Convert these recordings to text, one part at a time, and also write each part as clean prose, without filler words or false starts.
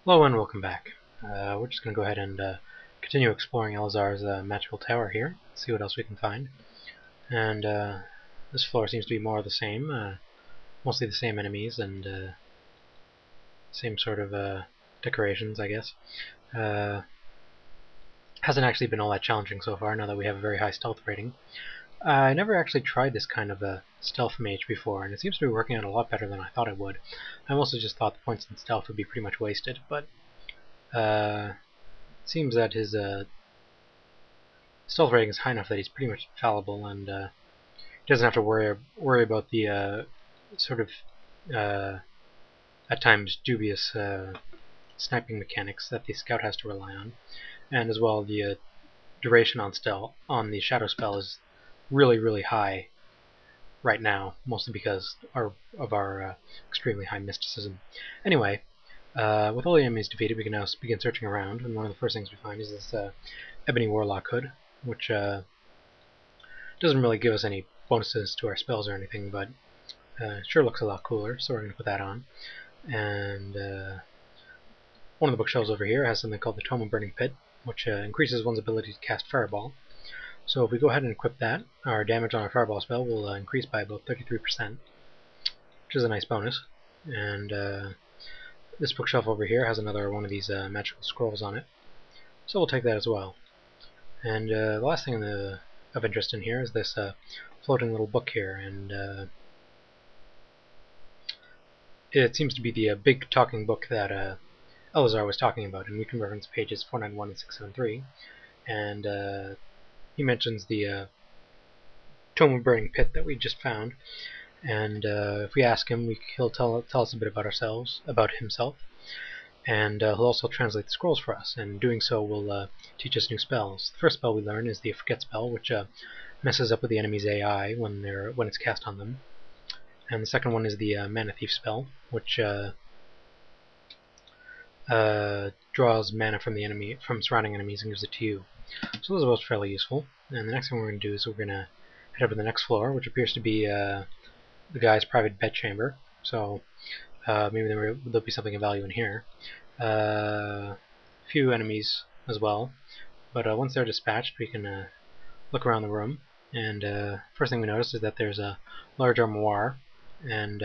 Hello and welcome back. We're just going to go ahead and continue exploring Elazar's magical tower here, see what else we can find. And this floor seems to be more of the same, mostly the same enemies and same sort of decorations, I guess. Hasn't actually been all that challenging so far, now that we have a very high stealth rating. I never actually tried this kind of a stealth mage before, and it seems to be working out a lot better than I thought it would. I mostly just thought the points in stealth would be pretty much wasted, but it seems that his stealth rating is high enough that he's pretty much infallible, and he doesn't have to worry about the sort of at times dubious sniping mechanics that the scout has to rely on, and as well the duration on the shadow spell is really high right now, mostly because of our extremely high mysticism. Anyway, with all the enemies defeated, we can now begin searching around, and one of the first things we find is this Ebony Warlock hood, which doesn't really give us any bonuses to our spells or anything, but it sure looks a lot cooler, so we're going to put that on. And one of the bookshelves over here has something called the Tome of Burning Pit, which increases one's ability to cast Fireball. So if we go ahead and equip that, our damage on our Fireball spell will increase by about 33%, which is a nice bonus. And this bookshelf over here has another one of these magical scrolls on it, so we'll take that as well. And the last thing of interest in here is this floating little book here, and it seems to be the big talking book that Elazar was talking about, and we can reference pages 491 and 673. And he mentions the Tome of Burning Pit that we just found, and if we ask him, he'll tell us a bit about himself, and he'll also translate the scrolls for us, and doing so will teach us new spells. The first spell we learn is the Forget spell, which messes up with the enemy's AI when it's cast on them. And the second one is the Mana Thief spell, which draws mana from surrounding enemies and gives it to you. So those are both fairly useful. And the next thing we're going to do is we're going to head over to the next floor, which appears to be the guy's private bedchamber. So maybe there'll be something of value in here. A few enemies as well, but once they're dispatched, we can look around the room. And first thing we notice is that there's a large armoire, and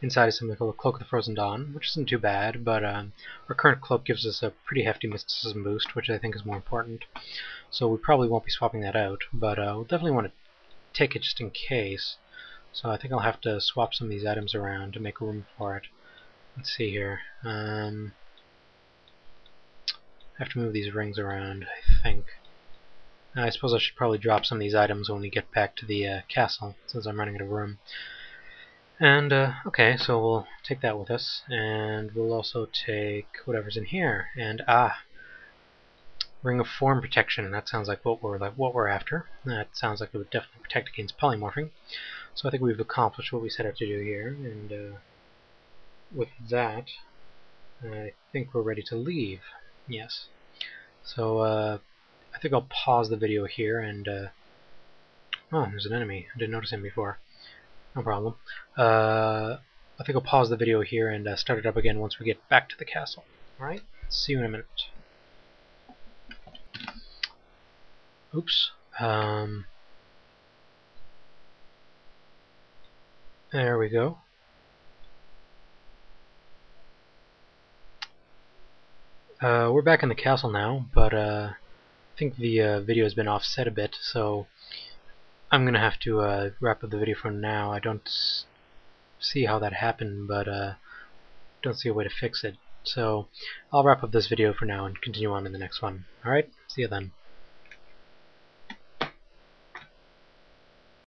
inside is something called the Cloak of the Frozen Dawn, which isn't too bad, but our current cloak gives us a pretty hefty mysticism boost, which I think is more important. So we probably won't be swapping that out, but we'll definitely want to take it just in case. So I think I'll have to swap some of these items around to make room for it. Let's see here. I have to move these rings around, I think. I suppose I should probably drop some of these items when we get back to the castle, since I'm running out of room. And, okay, so we'll take that with us, and we'll also take whatever's in here. And, Ring of Form Protection, and that sounds like what we're after. That sounds like it would definitely protect against polymorphing. So I think we've accomplished what we set out to do here, and with that, I think we're ready to leave. Yes. So, I think I'll pause the video here, and, oh, there's an enemy. I didn't notice him before. No problem. I think I'll pause the video here and start it up again once we get back to the castle. Alright? See you in a minute. Oops. There we go. We're back in the castle now, but I think the video has been offset a bit, so I'm going to have to wrap up the video for now. I don't see how that happened, but don't see a way to fix it. So I'll wrap up this video for now and continue on in the next one. Alright, see you then.